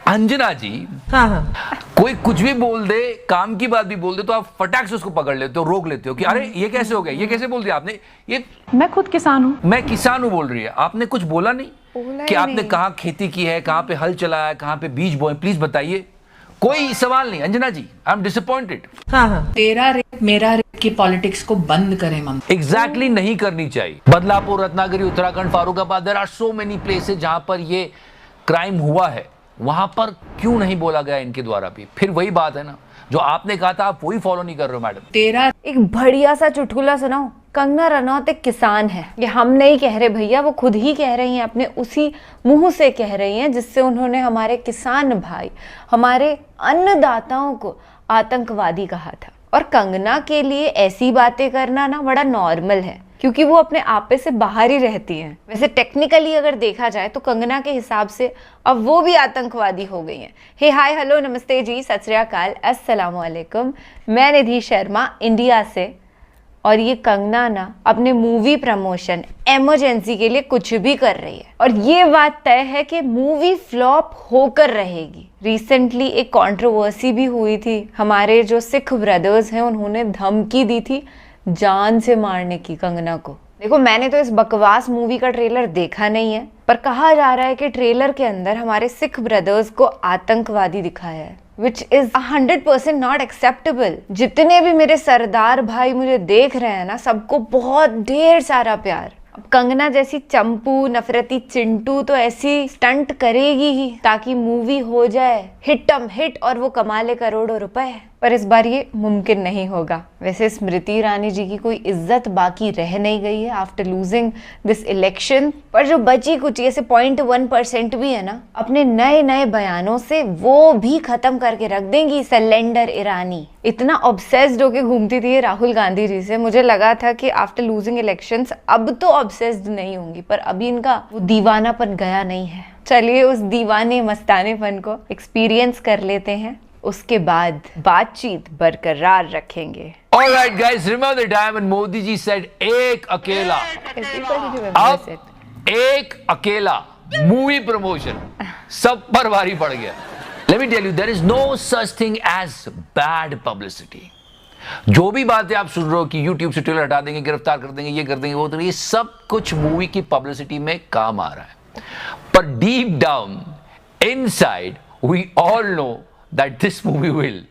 अंजना जी, हाँ, कोई कुछ भी बोल दे, काम की बात भी बोल दे, तो आप फटाक से उसको पकड़ लेते हो, रोक लेते हो कि अरे ये कैसे हो गया, ये कैसे बोल दिया आपने, ये मैं खुद किसान हूँ। मैं किसान हूँ बोल रही है, आपने कुछ बोला नहीं कि आपने नहीं। कहाँ खेती की है, कहाँ पे हल चलाया है, कहाँ पे बीज बोए, प्लीज बताइए। कोई सवाल नहीं। अंजना जी, आई एम डिसअपॉइंटेड। हाँ, तेरा रेप मेरा रेप की पॉलिटिक्स को बंद करें ममता। एग्जैक्टली नहीं करनी चाहिए। Badlapur, Ratnagiri, Uttarakhand, Farrukhabad, there are so many places जहां पर ये क्राइम हुआ है, वहां पर क्यों नहीं बोला गया इनके द्वारा भी? फिर वही बात है ना, जो आपने कहा था आप वही फॉलो नहीं कर रहे हो मैडम। तेरा एक बढ़िया सा चुटकुला सुनाओ। कंगना रनौत एक किसान है, ये हम नहीं कह रहे भैया, वो खुद ही कह रही हैं, अपने उसी मुंह से कह रही हैं जिससे उन्होंने हमारे किसान भाई, हमारे अन्नदाताओं को आतंकवादी कहा था। और कंगना के लिए ऐसी बातें करना ना बड़ा नॉर्मल है, क्योंकि वो अपने आपे से बाहर ही रहती हैं। वैसे टेक्निकली अगर देखा जाए तो कंगना के हिसाब से अब वो भी आतंकवादी हो गई हैं। हे हाय हेलो नमस्ते जी, सत श्री अकाल, अस्सलाम वालेकुम। मैं निधि शर्मा इंडिया से, और ये कंगना ना अपने मूवी प्रमोशन इमरजेंसी के लिए कुछ भी कर रही है, और ये बात तय है कि मूवी फ्लॉप होकर रहेगी। रिसेंटली एक कंट्रोवर्सी भी हुई थी, हमारे जो सिख ब्रदर्स हैं उन्होंने धमकी दी थी जान से मारने की कंगना को। देखो, मैंने तो इस बकवास मूवी का ट्रेलर देखा नहीं है, पर कहा जा रहा है कि ट्रेलर के अंदर हमारे सिख ब्रदर्स को आतंकवादी दिखाया है, which is 100% not acceptable। जितने भी मेरे सरदार भाई मुझे देख रहे हैं ना, सबको बहुत ढेर सारा प्यार। अब कंगना जैसी चंपू नफरती चिंटू तो ऐसी स्टंट करेगी ही ताकि मूवी हो जाए हिटम हिट और वो कमा ले करोड़ों रुपए, पर इस बार ये मुमकिन नहीं होगा। वैसे स्मृति ईरानी जी की कोई इज्जत बाकी रह नहीं गई है आफ्टर लूजिंग दिस इलेक्शन, पर जो बची कुछ ऐसे 0.1% भी है ना, अपने नए नए बयानों से वो भी खत्म करके रख देंगी। सिलेंडर ईरानी इतना ऑब्सेस्ड होके घूमती थी राहुल गांधी जी से, मुझे लगा था कि आफ्टर लूजिंग इलेक्शंस अब तो ऑब्सेस्ड नहीं होंगी, पर अभी इनका वो दीवानापन गया नहीं है। चलिए उस दीवाने मस्तानेपन को एक्सपीरियंस कर लेते हैं, उसके बाद बातचीत बरकरार रखेंगे। All right guys, remember the time when Modi ji said एक अकेला, अब एक अकेला मूवी प्रमोशन सब पर भारी पड़ गया। Let me tell you, there is no such thing as bad publicity। जो भी बातें आप सुन रहे हो कि YouTube से ट्रेलर हटा देंगे, गिरफ्तार कर देंगे, ये कर देंगे, वो, तो ये सब कुछ मूवी की पब्लिसिटी में काम आ रहा है, पर deep down inside we all know that this movie will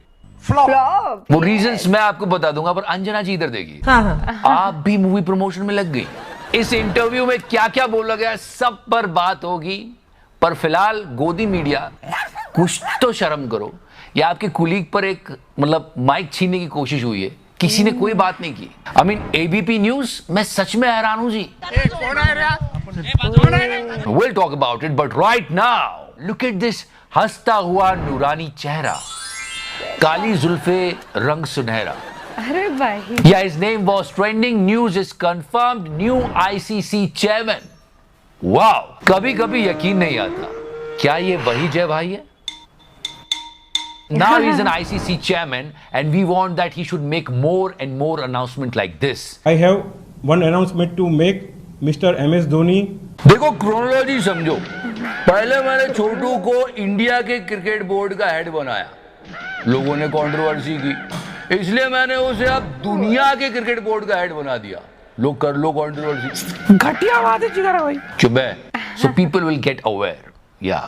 flop. वो रीजंस मैं आपको बता दूंगा, पर अंजना जी इधर देखिए, हाँ, आप भी मूवी प्रमोशन में लग गई। इस इंटरव्यू में क्या क्या बोला गया सब पर बात होगी, पर फिलहाल गोदी मीडिया कुछ तो शर्म करो। या आपके कुलीग पर एक मतलब माइक छीनने की कोशिश हुई है, किसी ने कोई बात नहीं की। आई मीन एबीपी न्यूज, मैं सच में हैरान हूं जी। We'll talk about it, but right now, look at this हंसता हुआ नूरानी चेहरा, काली जुल्फे, रंग सुनहरा। अरे भाई, Yeah, his name was trending. News is confirmed. New ICC chairman. Wow! कभी कभी यकीन नहीं आता, क्या ये वही जय भाई है? Now he's an ICC chairman, and we want that he should make more and more announcement like this. I have one announcement to make, Mr. MS Dhoni. देखो क्रोनोलॉजी समझो, पहले मैंने छोटू को इंडिया के क्रिकेट बोर्ड का head बनाया, लोगों ने कंट्रोवर्सी की, इसलिए मैंने उसे अब दुनिया के क्रिकेट बोर्ड का हेड बना दिया। लोग कर लो कंट्रोवर्सी, घटिया बात है जिगर भाई। चुप है, so people will get aware. Yeah.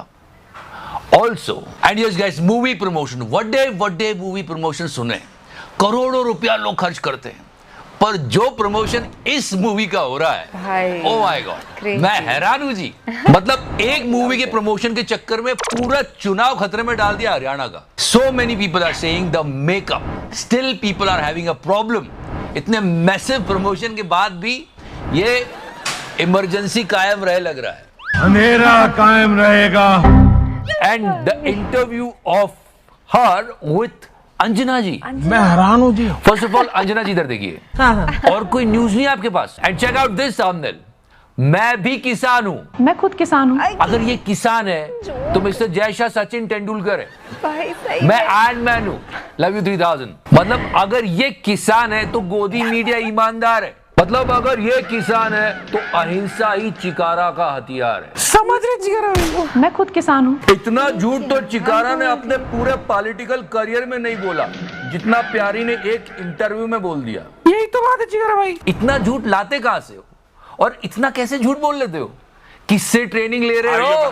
Also, and yes guys, movie promotion, what day movie promotion सुने, करोड़ों रुपया लोग खर्च करते हैं, पर जो प्रमोशन इस मूवी का हो रहा है, भाई, ओ माय गॉड, मैं हैरान हूं जी। मतलब एक मूवी के प्रमोशन के चक्कर में पूरा चुनाव खतरे में डाल दिया हरियाणा का। So many people are saying the makeup, still people are having a problem। इतने मैसिव प्रमोशन के बाद भी ये इमरजेंसी कायम रहे लग रहा है। अंधेरा कायम रहेगा। And the interview of her with Anjana जी, मैं हैरान हूँ जी। First of all Anjana ji इधर देखिए, हाँ, और कोई न्यूज नहीं आपके पास। And check out this thumbnail, मैं भी किसान हूं। मैं खुद किसान हूँ। अगर ये किसान है तो मिस्टर जयशाह सचिन तेंदुलकर है, भाई सही मैं आयरन मैन हूं, लव यू 3000। मतलब अगर ये किसान है तो गोदी मीडिया ईमानदार है। मतलब अगर ये किसान है तो अहिंसा ही चिकारा का हथियार है। समझ रहे जिगर भाई, मैं खुद किसान हूँ। इतना झूठ तो चिकारा ने अपने पूरे पॉलिटिकल करियर में नहीं बोला जितना प्यारी ने एक इंटरव्यू में बोल दिया। यही तो बात है जिगर भाई। इतना झूठ लाते कहां से हो और इतना कैसे झूठ बोल लेते हो? किससे ट्रेनिंग ले रहे हो?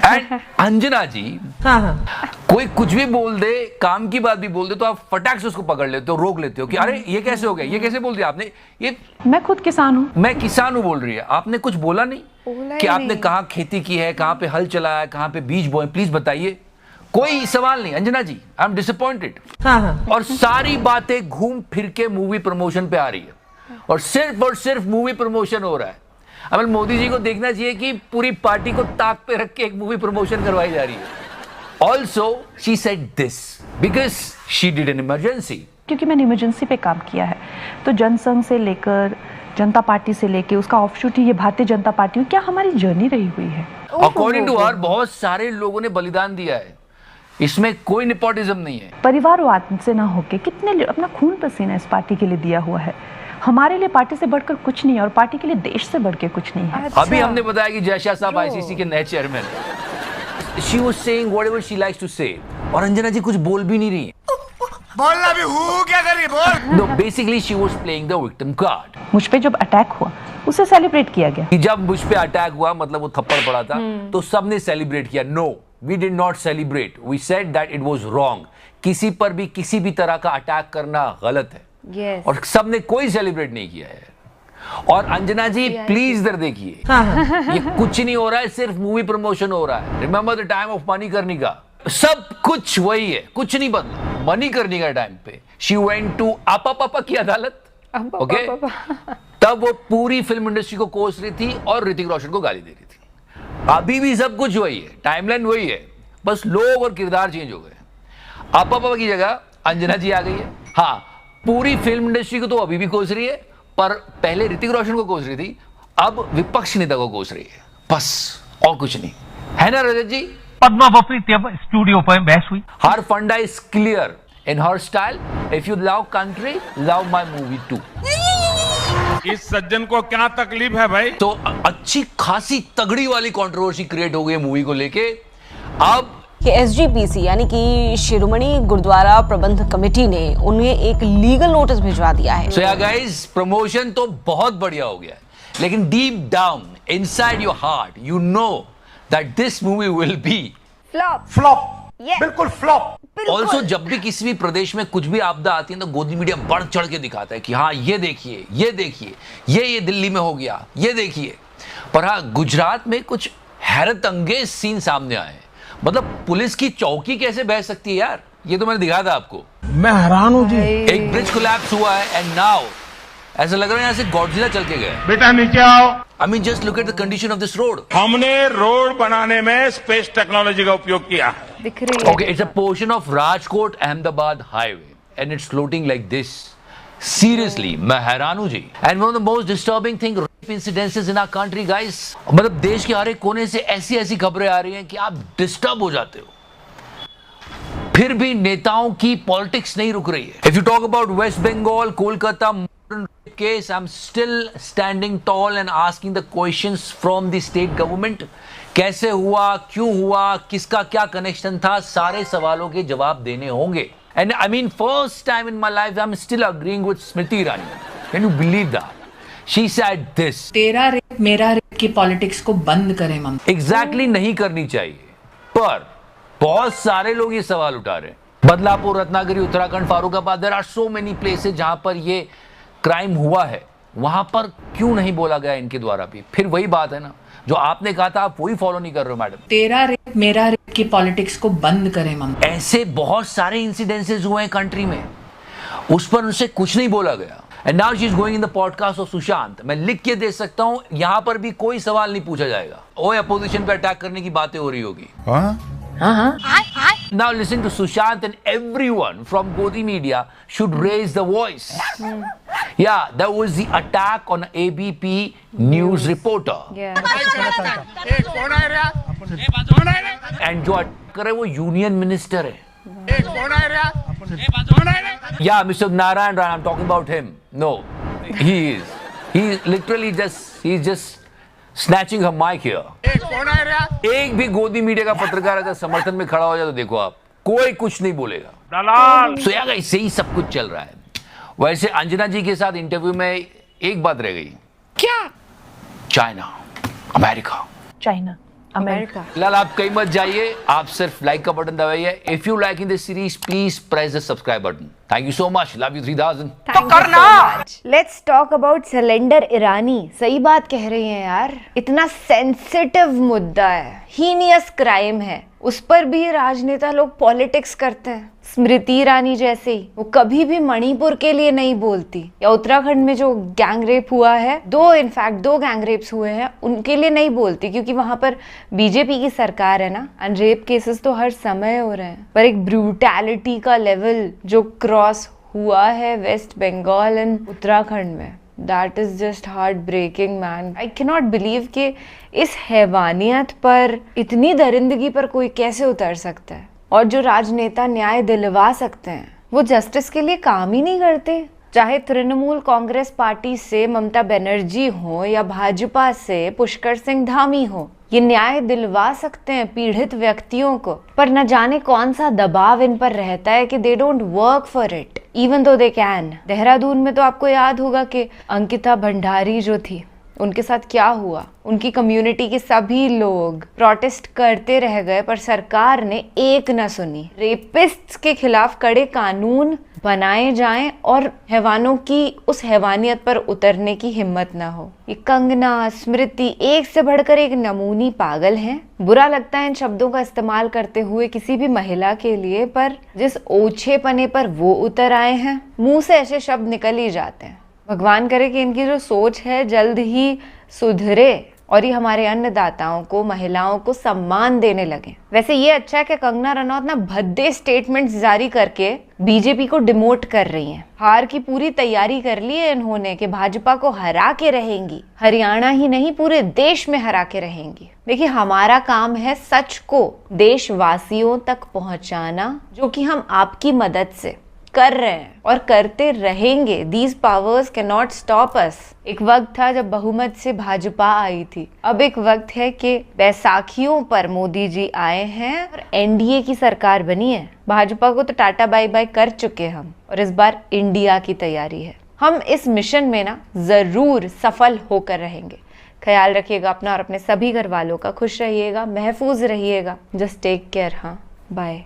एंड अंजना जी, कोई कुछ भी बोल दे, काम की बात भी बोल दे तो आप फटाक से उसको पकड़ लेते हो, रोक लेते हो कि अरे ये कैसे हो गया, ये कैसे बोल दिया आपने, ये मैं खुद किसान हूँ। मैं किसान हूं बोल रही है, आपने कुछ बोला नहीं कि आपने नहीं। कहाँ खेती की है, कहाँ पे हल चलाया है, कहाँ पे बीज बोए, प्लीज बताइए। कोई सवाल नहीं। अंजना जी, आई एम डिसअपॉइंटेड। और सारी बातें घूम फिर के मूवी प्रमोशन पे आ रही है और सिर्फ मूवी प्रमोशन हो रहा है। अब मोदी जी को देखना चाहिए कि पूरी पार्टी को ताक पे रख के एक मूवी प्रमोशन करवाई जा रही है। Also she said this because she did an emergency. क्योंकि मैंने इमरजेंसी पे काम किया है, तो जनसंघ से लेकर जनता पार्टी से लेकर उसका ऑफशूट ही ये भारतीय जनता पार्टी, क्या हमारी जर्नी रही हुई है। अकॉर्डिंग टू हर बहुत सारे लोगों ने बलिदान दिया है, इसमें कोई नेपोटिज्म नहीं है। परिवारवाद से ना होके कितने अपना खून पसीना इस पार्टी के लिए दिया हुआ है। हमारे लिए पार्टी से बढ़कर कुछ नहीं है और पार्टी के लिए देश से बढ़ के कुछ नहीं है। अभी हमने बताया कि जयशाह साहब आईसीसी के नए chairman. She was saying whatever she likes to say, और अंजना जी कुछ बोल भी नहीं रही है। बोलना भी हूँ, क्या करिए बोल। No, basically she was playing the victim card. मुझ पे जब अटैक हुआ उसे सेलिब्रेट किया गया। कि जब मुझ पे अटैक हुआ, मतलब वो थप्पड़ पड़ा था, तो सबने सेलिब्रेट किया। No, we did not celebrate, we said that it was wrong. किसी पर भी किसी भी तरह का अटैक करना गलत है। Yes. और सबने कोई सेलिब्रेट नहीं किया है। और अंजना जी प्लीज इधर देखिए, ये कुछ नहीं हो रहा है, सिर्फ मूवी प्रमोशन हो रहा है। Remember the time of Manikarnika, सब कुछ वही है, कुछ नहीं बदला। मणिकर्णिका टाइम पे शी वेंट टू आपा पापा की अदालत, ओके, तब वो पूरी फिल्म इंडस्ट्री को कोस रही थी और ऋतिक रोशन को गाली दे रही थी। अभी भी सब कुछ वही है, टाइमलाइन वही है, बस लोग और किरदार चेंज हो गए। आपा पापा की जगह अंजना जी आ गई है। हाँ, पूरी फिल्म इंडस्ट्री को तो अभी भी कोस रही है, पर पहले ऋतिक रोशन को कोस रही थी, अब विपक्ष नेता को कोस रही है, बस और कुछ नहीं है ना रजत जी। पद्मा बफरी तब स्टूडियो पर बहस हुई। हर फंडा is clear in her style. If you love country, love my movie two. इस सज्जन को क्या तकलीफ है भाई? तो अच्छी खासी तगड़ी वाली कंट्रोवर्सी क्रिएट हो गई मूवी को लेके। अब कि एसजीपीसी यानी कि शिरोमणि गुरुद्वारा प्रबंध कमेटी ने उन्हें एक लीगल नोटिस भिजवा दिया है। सो या गाइस, प्रमोशन तो बहुत बढ़िया हो गया है, लेकिन deep down inside your heart you know that this movie will be flop, बिल्कुल फ्लॉप। ऑल्सो जब भी किसी भी प्रदेश में कुछ भी आपदा आती है तो गोदी मीडिया बढ़ चढ़ के दिखाता है कि हाँ ये देखिए, ये देखिए, ये दिल्ली में हो गया, ये देखिए। पर हाँ, गुजरात में कुछ हैरत अंगेज सीन सामने आए। मतलब पुलिस की चौकी कैसे बह सकती है यार, ये तो मैंने दिखाया था आपको। मैं हैरान हूँ जी। एक ब्रिज कोलैप्स हुआ है एंड नाउ ऐसा लग रहा है यहाँ से गॉडजिला चल के गए। बेटा नीचे आओ। I mean just look at the condition of this road. हमने रोड बनाने में स्पेस टेक्नोलॉजी का उपयोग किया है। दिख रही है। Okay, it's a portion of Rajkot Ahmedabad highway and it's floating like this. Seriously, मैं हैरान हूँ जी। And one of the most disturbing thing, rape incidences in our country, guys. मतलब देश के हर एक कोने से ऐसी खबरें आ रही हैं कि आप डिस्टर्ब हो जाते हो। फिर भी नेताओं की पॉलिटिक्स नहीं रुक रही है। If you talk about West Bengal, Kolkata case, I'm still standing tall and asking the questions from the state government. कैसे हुआ, क्यों हुआ, किसका क्या कनेक्शन था, सारे सवालों के जवाब देने होंगे। And I mean, first time in my life, I'm still agreeing with Smriti Irani. Can you believe that? She said this. तेरा रेप मेरा रेप की पॉलिटिक्स को बंद करें ममता। Exactly नहीं करनी चाहिए, पर बहुत सारे लोग ये सवाल उठा रहे हैं। Badlapur, Ratnagiri, Uttarakhand, Farrukhabad, there are so many places जहां पर ये क्राइम हुआ है, वहां पर क्यों नहीं बोला गया इनके द्वारा भी? फिर वही बात है ना, जो आपने कहा था आप वही फॉलो नहीं कर रहे हो मैडम। तेरा रेप मेरा रेप की पॉलिटिक्स को बंद करें ममता। ऐसे बहुत सारे इंसिडेंसेस हुए हैं कंट्री में, उस पर उनसे कुछ नहीं बोला गया। And now she is going in the podcast of Sushant. मैं लिख के दे सकता हूं, यहां पर भी कोई सवाल नहीं पूछा जाएगा। ओए, अपोजिशन पे अटैक करने की बातें हो रही होगी। Now listen to Sushant, and everyone from Godi Media should raise the voice. Yeah, that was the attack on ABP news reporter. Yeah. And जो अटैक कर रहे वो यूनियन मिनिस्टर है। Yeah, Mr. Narayan Rana, I'm talking about him. No, he is. He literally he's just snatching her mic here. एक भी गोदी media का पत्रकार अगर समर्थन में खड़ा हो जाए तो देखो आप, कोई कुछ नहीं बोलेगा। दलाल। So यार इससे ही सब कुछ चल रहा है। वैसे अंजना जी के साथ इंटरव्यू में एक बात रह गई। क्या? China, America, China, America. फिलहाल आप कहीं मत जाइए, आप सिर्फ लाइक का बटन दबाइए। If you like in this series please press the subscribe button. Thank you so much, love you 3000। तो करना। लेट्स टॉक अबाउट सिलेंडर ईरानी। सही बात कह रही हैं यार, इतना सेंसिटिव मुद्दा है, हीनियस क्राइम है, उस पर भी राजनेता लोग पॉलिटिक्स करते हैं। स्मृति ईरानी जैसे ही, वो कभी भी मणिपुर के लिए नहीं बोलती, या उत्तराखंड में जो गैंग रेप हुआ है, दो गैंग रेप्स हुए हैं, उनके लिए नहीं बोलती, क्योंकि वहां पर बीजेपी की सरकार है ना, एंड रेप केसेस तो हर समय हो रहे हैं। पर एक ब्रूटैलिटी का लेवल जो क्रॉस हुआ है वेस्ट बंगाल एंड उत्तराखंड में, that is just heart breaking man. I cannot believe कि इस हैवानियत पर, इतनी दरिंदगी पर कोई कैसे उतर सकता है। और जो राजनेता न्याय दिलवा सकते हैं वो जस्टिस के लिए काम ही नहीं करते। चाहे तृणमूल कांग्रेस पार्टी से ममता बनर्जी हो या भाजपा से पुष्कर सिंह धामी हो, ये न्याय दिलवा सकते हैं पीड़ित व्यक्तियों को, पर न जाने कौन सा दबाव इन पर रहता है कि they don't work for it even though they can. Dehradun में तो आपको याद होगा कि अंकिता भंडारी जो थी, उनके साथ क्या हुआ। उनकी कम्युनिटी के सभी लोग प्रोटेस्ट करते रह गए, पर सरकार ने एक न सुनी। रेपिस्ट्स के खिलाफ कड़े कानून बनाए जाएं और हैवानों की उस हैवानियत पर उतरने की हिम्मत ना हो। ये कंगना, स्मृति एक से बढ़कर एक नमूनी पागल हैं। बुरा लगता है इन शब्दों का इस्तेमाल करते हुए किसी भी महिला के लिए, पर जिस ओछेपने पर वो उतर आए हैं, मुंह से ऐसे शब्द निकल ही जाते हैं। भगवान करे कि इनकी जो सोच है जल्द ही सुधरे और ये हमारे अन्नदाताओं को, महिलाओं को सम्मान देने लगे। वैसे ये अच्छा है कि कंगना रनौत ना भद्दे स्टेटमेंट्स जारी करके बीजेपी को डिमोट कर रही हैं। हार की पूरी तैयारी कर ली है इन्होंने कि भाजपा को हरा के रहेंगी, हरियाणा ही नहीं पूरे देश में हरा के रहेंगी। देखिए, हमारा काम है सच को देशवासियों तक पहुंचाना, जो कि हम आपकी मदद से कर रहे हैं और करते रहेंगे। These powers cannot stop us। एक वक्त था जब बहुमत से भाजपा आई थी, अब एक वक्त है कि बैसाखियों पर मोदी जी आए हैं और एनडीए की सरकार बनी है। भाजपा को तो टाटा बाय बाय कर चुके हम, और इस बार इंडिया की तैयारी है। हम इस मिशन में ना जरूर सफल होकर रहेंगे। ख्याल रखिएगा अपना और अपने सभी घर वालों का। खुश रहिएगा, महफूज रहिएगा। Just take care. हाँ, बाय।